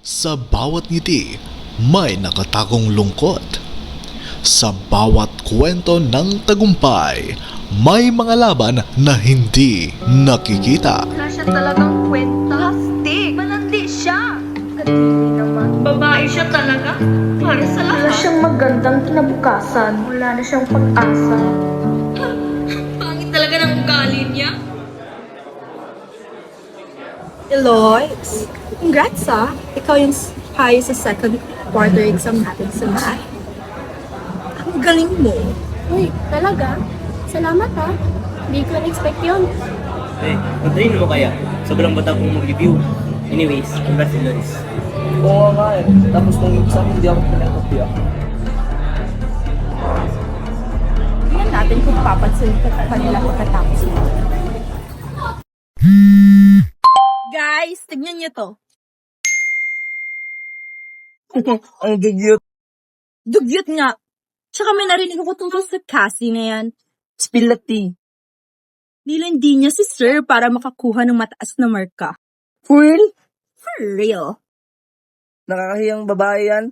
Sa bawat ngiti, may nakatagong lungkot. Sa bawat kwento ng tagumpay, may mga laban na hindi nakikita. Wala siya talagang kwenta. Plastic! Malandi siya! Kadiri naman. Babae siya talaga. Para sa lahat. Wala siyang magandang kinabukasan. Wala na siyang pag-asa. Pangit talaga ng ugali niya. Eloise, congrats Ikaw yung high sa second quarter exam natin sa math. Ang galing mo. Uy, talaga? Salamat Hindi ko na-expect yun. Patayin mo kaya. Sobrang bata kong mag-review. Anyways, congrats Eloise. Oo nga eh. Tapos nung exam, hindi ako pinagkopya. Tingnan natin kung papansin ka kanila pagkatapos mo. Guys, tignan niyo to. Ang dugyot. Dugyot nga. Tsaka may narinig ako tungkol sa Cassie na yan. Spill the tea. Nilandi niya si Sir para makakuha ng mataas na marka. For real? For real. Nakakahiyang babae yan.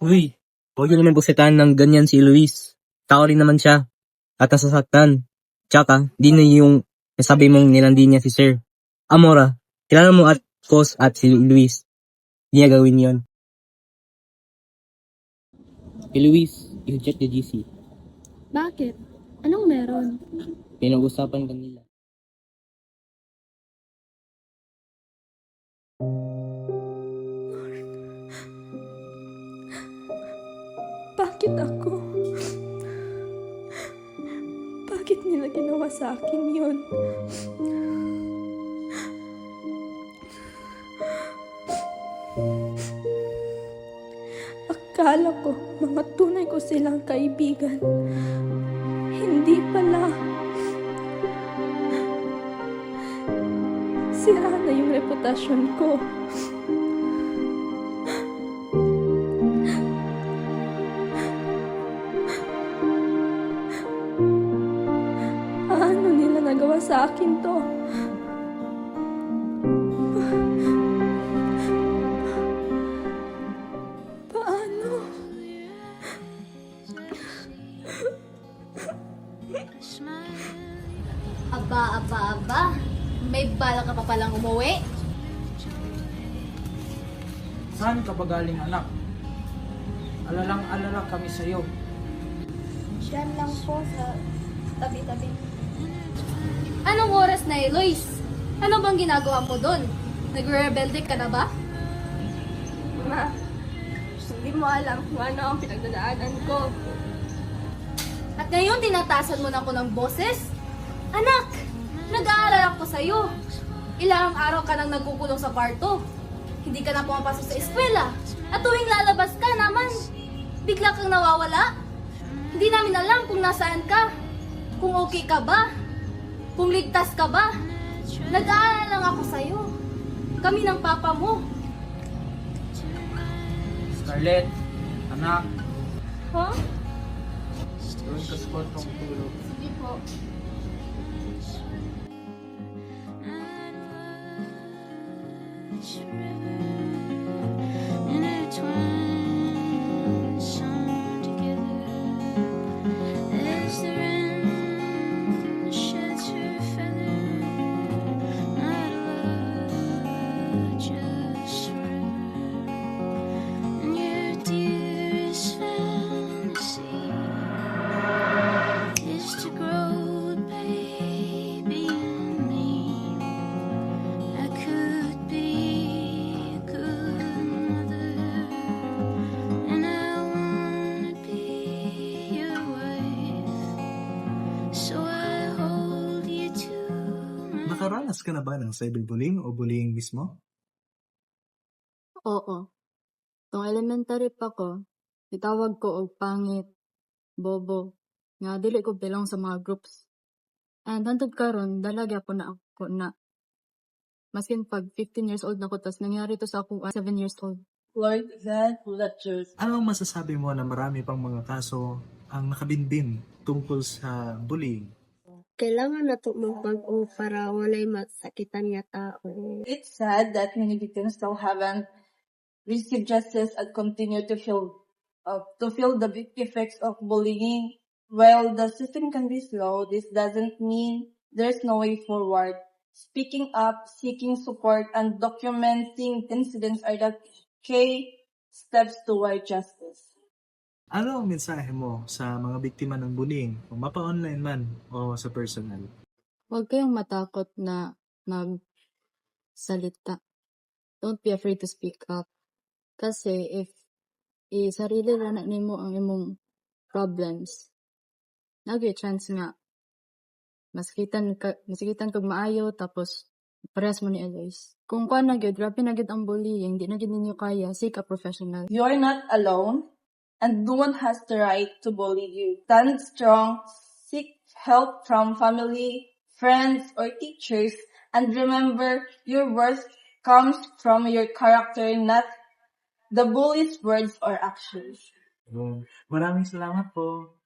Uy, huwag yun naman busitan ng ganyan si Eloise. Tao rin naman siya. At nasasaktan. Tsaka, di na yung nasabi mong nilandi niya si Sir. Amora, kilala mo at Cos at si Luis. Di niya gawin yon. Luis, you check the GC. Bakit? Anong meron? Pinag-usapan kanila. Bakit ako? Bakit nila ginawa sa akin yun? Akala ko, mga tunay ko silang kaibigan. Hindi pala. Sira na yung reputasyon ko. Paano nila nagawa sa akin to? Paano? Aba. May bala ka pa palang umuwi? Saan ka ba galing, anak? Alalang-alala kami sa'yo. Diyan lang po sa tabi-tabi. Anong oras na Eloise? Ano bang ginagawa mo doon? Nagre-rebelde ka na ba? Ma, hindi mo alam kung ano ang pinagdadaanan ko. At ngayon tinatasan mo na ako ng boses? Anak! Nag-aalala ako sa'yo. Ilang araw ka nang nagkukulong sa kwarto. Hindi ka na pumapasok sa eskwela. At tuwing lalabas ka naman, bigla kang nawawala. Hindi namin alam kung nasaan ka. Kung okay ka ba. Kung ligtas ka ba. Nag-aalala lang ako sa'yo. Kami ng papa mo. Scarlett, anak, Huh? doon ka sa kwartong tulog. Sige po. Nakaranas ka na ba ng cyberbullying o bullying mismo? Oo. Nung elementary pa ko, itawag ko og pangit, bobo, nga dili ko bilang sa mga groups. And hantod karon dalagya po na ako na. Maskin pag 15 years old na ko, tas nangyari to sa akong 7 years old. Lord God, let your Anong masasabi mo na marami pang mga kaso ang nakabinbin tungkol sa bullying? Kailangan na ito magbago para walay masakitan nga tao. It's sad that many victims still haven't receive justice, and continue to feel the big effects of bullying. While the system can be slow, this doesn't mean there's no way forward. Speaking up, seeking support, and documenting incidents are the key steps toward justice. Ano ang mensahe mo sa mga biktima ng bullying, kung mapa-online man o sa personal? Huwag kayong matakot na magsalita. Don't be afraid to speak up. Kasi if sarili na nimo ang imong problems, nagay chance nga masakitan kag maayo tapos parehas mo ni Eloise. Kung kuan na gyud, grabe na gyud ang bullying, di na gyud ninyo kaya, seek a professional. You're not alone, and no one has the right to bully you. Stand strong, seek help from family, friends, or teachers, and remember your worth comes from your character, not the bully's words or actions. Maraming salamat po.